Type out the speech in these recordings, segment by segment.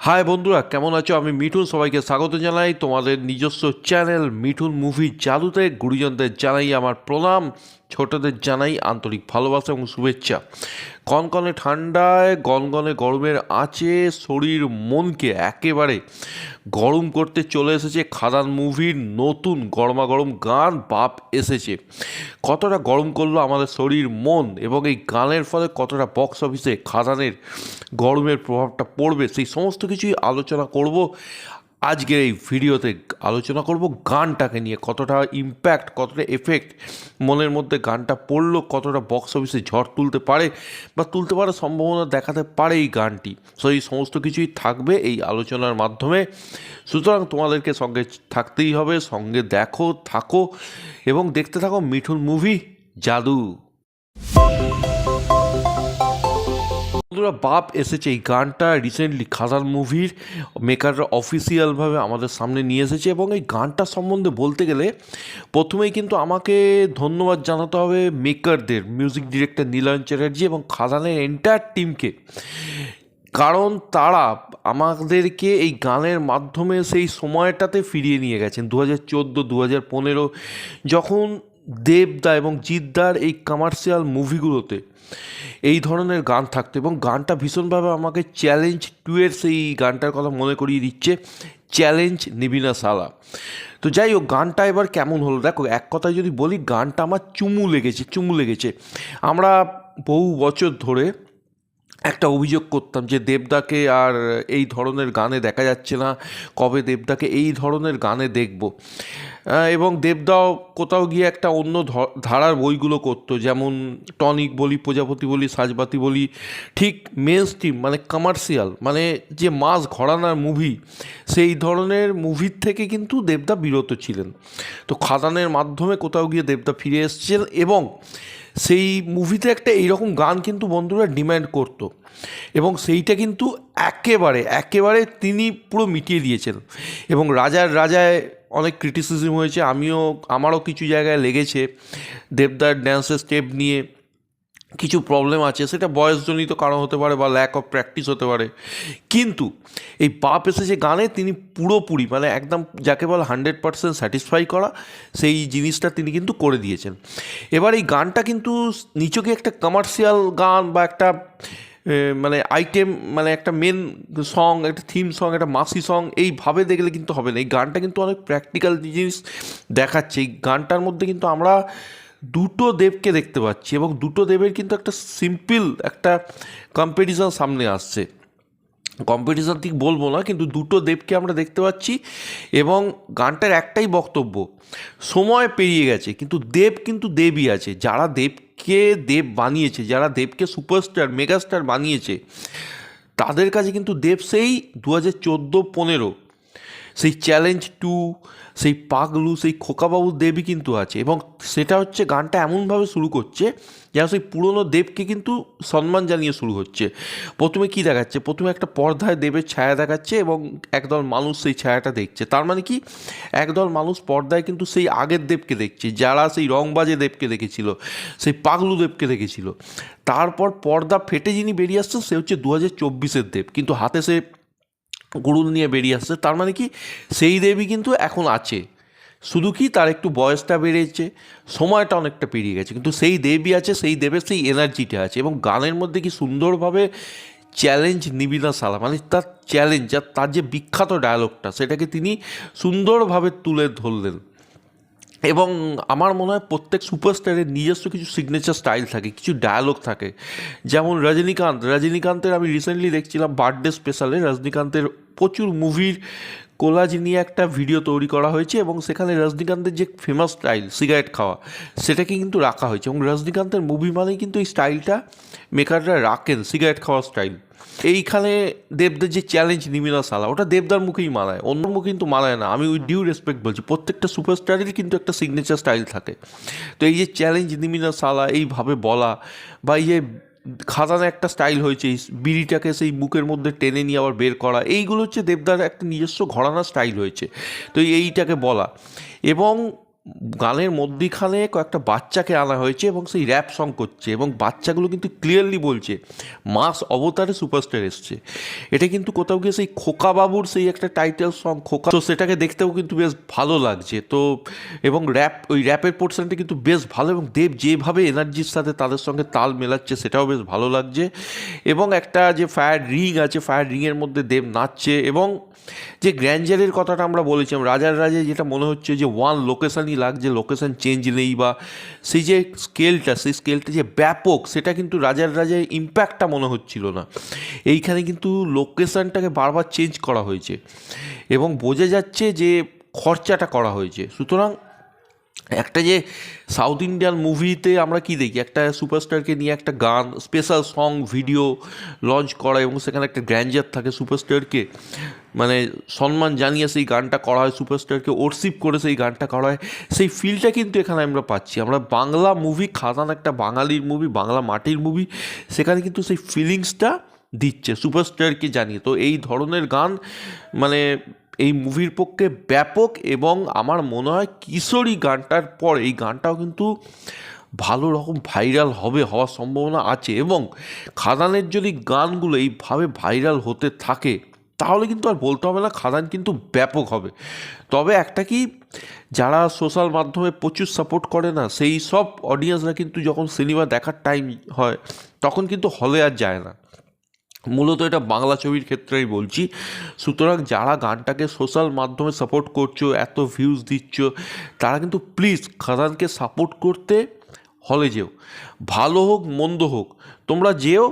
High বন্ধুরা, কেমন আছো? আমি মিঠুন, সবাইকে স্বাগত জানাই তোমাদের নিজস্ব চ্যানেল মিঠুন মুভি জাদুতে। গুরুজনদের জানাই আমার প্রণাম, ছোটদের জানাই আন্তরিক ভালোবাসা এবং শুভেচ্ছা। কনকনে ঠান্ডায়, গনগনে গরমের আঁচে শরীর মনকে একেবারে গরম করতে চলে এসেছে খাদান মুভির নতুন গরমাগরম গান বাপ এসেছে। কতটা গরম করলো আমাদের শরীর মন, এবং এই গানের ফলে কতটা বক্স অফিসে খাদানের গরমের প্রভাবটা পড়বে, সেই সমস্ত কিছুই আলোচনা করব আজকের এই ভিডিওতে। আলোচনা করব গানটাকে নিয়ে, কতটা ইম্প্যাক্ট, কতটা এফেক্ট মনের মধ্যে গানটা পড়লো, কতটা বক্স অফিসে ঝড় তুলতে পারে বা তুলতে পারার সম্ভাবনা দেখাতে পারে এই গানটি। সো এই সমস্ত কিছুই থাকবে এই আলোচনার মাধ্যমে। সুতরাং তোমাদেরকে সঙ্গে থাকতেই হবে, সঙ্গে দেখো, থাকো এবং দেখতে থাকো মিঠুন মুভি জাদু। বন্ধুরা, বাপ এসেছে এই গানটা রিসেন্টলি খাদান মুভির মেকাররা অফিসিয়ালভাবে আমাদের সামনে নিয়ে এসেছে, এবং এই গানটা সম্বন্ধে বলতে গেলে প্রথমেই কিন্তু আমাকে ধন্যবাদ জানাতে হবে মেকারদের, মিউজিক ডিরেক্টর নীলায়ন চ্যাটার্জি এবং খাদানের এন্টায়ার টিমকে। কারণ তারা আমাদেরকে এই গানের মাধ্যমে সেই সময়টাতে ফিরিয়ে নিয়ে গেছেন, 2014, 2015, যখন দেবদা এবং জিদ্দার এই কমার্শিয়াল মুভিগুলোতে এই ধরনের গান থাকতো, এবং গানটা ভীষণভাবে আমাকে চ্যালেঞ্জ 2-এর সেই গানটার কথা মনে করিয়ে দিচ্ছে, চ্যালেঞ্জ নিবি না সালা। তো যাই হোক, গানটা এবার কেমন হলো দেখো। এক কথায় যদি বলি, গানটা আমার চুমু লেগেছে। আমরা বহু বছর ধরে একটা অভিযোগ করতাম যে দেবদাকে আর এই ধরনের গানে দেখা যাচ্ছে না, কবে দেবদাকে এই ধরনের গানে দেখব। এবং দেবদাও কোথাও গিয়ে একটা অন্য ধারার বইগুলো করতো, যেমন টনিক বলি, প্রজাপতি বলি, সাজবাতি বলি, ঠিক মেন স্ট্রিম মানে কমার্শিয়াল, মানে যে মাস ঘরানার মুভি, সেই ধরনের মুভির থেকে কিন্তু দেবদা বিরত ছিলেন। তো খাদানের মাধ্যমে কোথাও গিয়ে দেবদা ফিরে এসেছেন, এবং সেই মুভিতে একটা এইরকম গান কিন্তু বন্ধুরা ডিম্যান্ড করতো, এবং সেইটা কিন্তু একেবারে তিনি পুরো মিটিয়ে দিয়েছেন। এবং রাজায় অনেক ক্রিটিসিজম হয়েছে, আমারও কিছু জায়গায় লেগেছে। দেবদার ড্যান্সের স্টেপ নিয়ে কিছু প্রবলেম আছে, সেটা বয়সজনিত কারণ হতে পারে বা ল্যাক অফ প্র্যাকটিস হতে পারে, কিন্তু এই বাপ এসেছে গানে তিনি পুরোপুরি মানে একদম যাকে বলে 100% স্যাটিসফাই করা, সেই জিনিসটা তিনি কিন্তু করে দিয়েছেন। এবার এই গানটা কিন্তু নিচকে একটা কমার্শিয়াল গান বা একটা মানে আইটেম, মানে একটা মেন সং, একটা থিম সং, একটা মাসি সং এইভাবে দেখলে কিন্তু হবে না। এই গানটা কিন্তু অনেক প্র্যাকটিক্যাল জিনিস দেখাচ্ছে। এই গানটার মধ্যে কিন্তু আমরা দুটো দেবকে দেখতে পাচ্ছি, এবং দুটো দেবের কিন্তু একটা সিম্পল একটা কম্পিটিশন সামনে আসছে। কম্পিটিশন ঠিক বলবো না, কিন্তু দুটো দেবকে আমরা দেখতে পাচ্ছি, এবং গানটার একটাই বক্তব্য, সময় পেরিয়ে গেছে কিন্তু দেব কিন্তু দেবই আছে। যারা দেবকে দেব বানিয়েছে, যারা দেবকে সুপারস্টার মেগাস্টার বানিয়েছে, তাদের কাছে কিন্তু দেব সেই 2014-15 সেই চ্যালেঞ্জ 2, সেই পাগলু, সেই খোকাবাবু দেবই কিন্তু আছে। এবং সেটা হচ্ছে গানটা এমনভাবে শুরু করছে যেন সেই পুরনো দেবকে কিন্তু সম্মান জানিয়ে শুরু হচ্ছে। প্রথমে কি দেখাচ্ছে? প্রথমে একটা পর্দায় দেবের ছায়া দেখাচ্ছে, এবং একদল মানুষ সেই ছায়াটা দেখছে। তার মানে কি, একদল মানুষ পর্দায় কিন্তু সেই আগের দেবকে দেখছে, যারা সেই রংবাজে দেবকে দেখেছিল, সেই পাগলু দেবকে দেখেছিল। তারপর পর্দা ফেটে যিনি বেরিয়ে আসছেন, সে হচ্ছে 2024-এর দেব, কিন্তু হাতে সে গরুল নিয়ে বেরিয়ে আসছে। তার মানে কি, সেই দেবী কিন্তু এখন আছে, শুধু কি তার একটু বয়সটা বেড়েছে, সময়টা অনেকটা পেরিয়ে গেছে, কিন্তু সেই দেবী আছে, সেই দেবের সেই এনার্জিটা আছে। এবং গানের মধ্যে কি সুন্দরভাবে চ্যালেঞ্জ নিবি না সালা, মানে তার চ্যালেঞ্জ আর তার যে বিখ্যাত ডায়ালগটা, সেটাকে তিনি সুন্দরভাবে তুলে ধরলেন। এবং আমার মনে হয় প্রত্যেক সুপারস্টারের নিজস্ব কিছু সিগনেচার স্টাইল থাকে, কিছু ডায়ালগ থাকে। যেমন রজনীকান্তের আমি রিসেন্টলি দেখছিলাম বার্থডে স্পেশালে, রজনীকান্তের প্রচুর মুভির কোলাজ নিয়ে একটা ভিডিও তৈরি করা হয়েছে, এবং সেখানে রজনীকান্তের যে ফেমাস স্টাইল সিগারেট খাওয়া, সেটাকে কিন্তু রাখা হয়েছে। এবং রজনীকান্তের মুভি মানেই কিন্তু এই স্টাইলটা মেকাররা রাখেন, সিগারেট খাওয়ার স্টাইল। এইখানে দেবদার যে চ্যালেঞ্জ নিবি না সালা, ওটা দেবদার মুখেই মানায়, অন্য মুখে কিন্তু মানায় না। আমি উইথ ডিউ রেসপেক্ট বলছি, প্রত্যেকটা সুপারস্টারেরই কিন্তু একটা সিগনেচার স্টাইল থাকে। তো এই যে চ্যালেঞ্জ নিবি না সালা এইভাবে বলা, বা এই যে খাদানে একটা স্টাইল হয়েছে, এই বিড়িটাকে সেই মুখের মধ্যে টেনে নিয়ে আবার বের করা, এইগুলো হচ্ছে দেবদার একটা নিজস্ব ঘরানা স্টাইল হয়েছে। তো এইটাকে বলা, এবং গানের মধ্যিখানে কয়েকটা বাচ্চাকে আনা হয়েছে এবং সেই র্যাপ সং করছে এবং বাচ্চাগুলো কিন্তু ক্লিয়ারলি বলছে মাস অবতারে সুপারস্টার এসছে। এটা কিন্তু কোথাও গিয়ে সেই খোকা বাবুর সেই একটা টাইটেল সং খোকা, তো সেটাকে দেখতেও কিন্তু বেশ ভালো লাগছে। তো এবং ওই র্যাপের পোর্শনটা কিন্তু বেশ ভালো এবং দেব যেভাবে এনার্জির সাথে তাদের সঙ্গে তাল মেলাচ্ছে সেটাও বেশ ভালো লাগছে। এবং একটা যে ফায়ার রিং আছে, ফায়ার রিংয়ের মধ্যে দেব নাচছে এবং যে গ্র্যান্ডারের কথাটা আমরা বলেছিলাম, রাজার রাজে যেটা মনে হচ্ছে যে ওয়ান লোকেশানই লাগছে, লোকেশান চেঞ্জ নেই, বা সেই যে স্কেলটা, সেই স্কেলটা যে ব্যাপক, সেটা কিন্তু রাজার রাজায় ইম্প্যাক্টটা মনে হচ্ছিল না। এইখানে কিন্তু লোকেশানটাকে বারবার চেঞ্জ করা হয়েছে এবং বোঝা যাচ্ছে যে খরচাটা করা হয়েছে। সুতরাং একটা যে সাউথ ইন্ডিয়ান মুভিতে আমরা কি দেখি, একটা সুপারস্টারকে নিয়ে একটা গান, স্পেশাল সং ভিডিও লঞ্চ করা এবং সেখানে একটা গ্র্যান্ডার থাকে, সুপারস্টারকে মানে সম্মান জানিয়ে সেই গানটা করা হয়, সুপারস্টারকে ওরশিপ করে সেই গানটা করা হয়, সেই ফিলটা কিন্তু এখানে আমরা পাচ্ছি। আমরা বাংলা মুভি, খাদান একটা বাঙালির মুভি, বাংলা মাটির মুভি, সেখানে কিন্তু সেই ফিলিংসটা দিচ্ছে সুপারস্টারকে জানিয়ে। তো এই ধরনের গান মানে এই মুভির পক্ষে ব্যাপক এবং আমার মনে হয় কিশোরী গানটার পর এই গানটাও কিন্তু ভালো রকম ভাইরাল হওয়ার সম্ভাবনা আছে। এবং খাদানের যদি গানগুলো এইভাবে ভাইরাল হতে থাকে তাহলে কিন্তু আর বলতে হবে না, খাদান কিন্তু ব্যাপক হবে। তবে একটা কি, যারা সোশ্যাল মাধ্যমে প্রচুর সাপোর্ট করে না, সেই সব অডিয়েন্সরা কিন্তু যখন সিনেমা দেখার টাইম হয় তখন কিন্তু হলে আর যায় না। মূলত এটা বাংলা ছবির ক্ষেত্রেই বলছি। সুতরাং যারা গানটাকে সোশ্যাল মাধ্যমে সাপোর্ট করছো, এত ভিউজ দিচ্ছ, তারা কিন্তু প্লিজ খাদানকে সাপোর্ট করতে হলে যেও, ভালো হোক মন্দ হোক তোমরা যেও,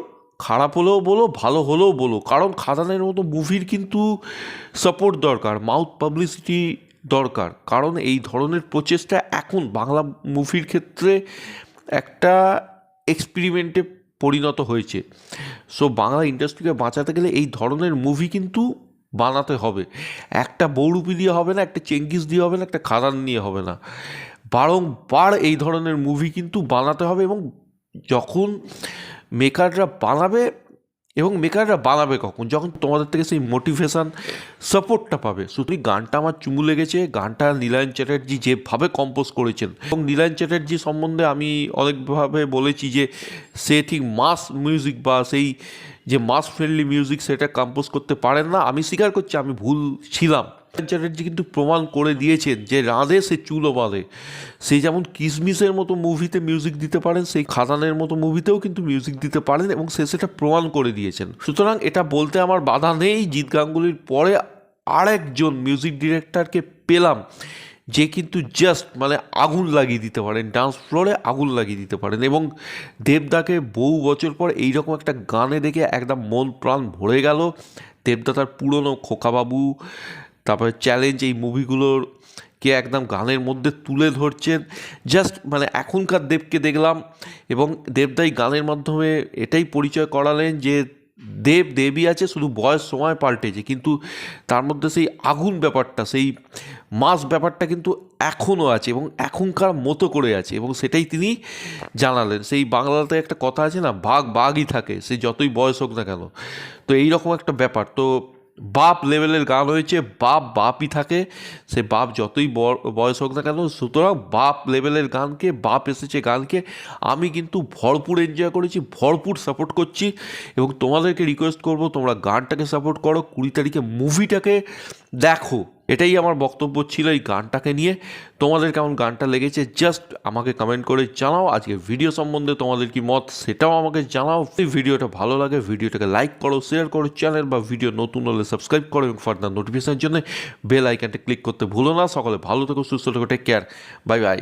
খারাপ হলেও বলো, ভালো হলেও বলো, কারণ খাদানের মতো মুভির কিন্তু সাপোর্ট দরকার, মাউথ পাবলিসিটি দরকার। কারণ এই ধরনের প্রচেষ্টা এখন বাংলা মুভির ক্ষেত্রে একটা এক্সপেরিমেন্টে পরিণত হয়েছে। সো বাংলা ইন্ডাস্ট্রিকে বাঁচাতে গেলে এই ধরনের মুভি কিন্তু বানাতে হবে। একটা বহুরূপী দিয়ে হবে না, একটা চেঙ্গিস দিয়ে হবে না, একটা খাদান নিয়ে হবে না, বারংবার এই ধরনের মুভি কিন্তু বানাতে হবে। এবং যখন মেকাররা বানাবে কখন, যখন তোমাদের থেকে সেই মোটিভেশান সাপোর্টটা পাবে। সুতরাং গানটা আমার চুমু লেগেছে, গানটা নীলায়ন চ্যাটার্জি যেভাবে কম্পোজ করেছেন, এবং নীলায়ন চ্যাটার্জি সম্বন্ধে আমি অনেকভাবে বলেছি যে সে ঠিক মাস মিউজিক বা সেই যে মাস ফ্রেন্ডলি মিউজিক সেটা কম্পোজ করতে পারেন না। আমি স্বীকার করছি আমি ভুল ছিলাম। চ্যাটার্জি কিন্তু প্রমাণ করে দিয়েছেন যে রাঁধে সে চুলো বাঁধে। সেই যেমন কিসমিসের মতো মুভিতে মিউজিক দিতে পারেন, সেই খাদানের মতো মুভিতেও কিন্তু মিউজিক দিতে পারেন এবং সে সেটা প্রমাণ করে দিয়েছেন। সুতরাং এটা বলতে আমার বাধা নেই, জিৎ গাঙ্গুলির পরে আরেকজন মিউজিক ডিরেক্টরকে পেলাম যে কিন্তু জাস্ট মানে আগুন লাগিয়ে দিতে পারেন, ডান্স ফ্লোরে আগুন লাগিয়ে দিতে পারেন। এবং দেবদাকে বহু বছর পর এইরকম একটা গানে দেখে একদম মন প্রাণ ভরে গেল। দেবদা তার পুরনো খোকাবাবু, তারপরে চ্যালেঞ্জ, এই মুভিগুলোরকে একদম গানের মধ্যে তুলে ধরছেন। জাস্ট মানে এখনকার দেবকে দেখলাম এবং দেবদাই গানের মাধ্যমে এটাই পরিচয় করালেন যে দেবই আছে, শুধু বয়স সময় পাল্টেছে, কিন্তু তার মধ্যে সেই আগুন ব্যাপারটা, সেই মাস ব্যাপারটা কিন্তু এখনও আছে এবং এখনকার মতো করে আছে। এবং সেটাই তিনি জানালেন। সেই বাংলাতে একটা কথা আছে না, বাঘই থাকে, সে যতই বয়স হোক না কেন। তো এইরকম একটা ব্যাপার। তো বাপ লেভেলের গান হয়েছে, বাপই থাকে, সে বাপ যতই বয়স হোক না কেন। সুতরাং বাপ লেভেলের গানকে, বাপ এসেছে গানকে আমি কিন্তু ভরপুর এনজয় করেছি, ভরপুর সাপোর্ট করছি। এবং তোমাদেরকে রিকোয়েস্ট করব তোমরা গানটাকে সাপোর্ট করো, 20 তারিখে মুভিটাকে দেখো। এটাই আমার বক্তব্য ছিল এই গানটাকে নিয়ে। তোমাদের কেমন গানটা লেগেছে জাস্ট আমাকে কমেন্ট করে জানাও। আজকে ভিডিও সম্বন্ধে তোমাদের কি মত সেটাও আমাকে জানাও। এই ভিডিওটা ভালো লাগে ভিডিওটাকে লাইক করো, শেয়ার করো, চ্যানেল বা ভিডিও নতুন হলে সাবস্ক্রাইব করো এবং ফার্দার নোটিফিকেশনের জন্য বেল আইকনটা ক্লিক করতে ভুলো না। সকলে ভালো থেকো, সুস্থ থেকো, টেক কেয়ার, বাই বাই।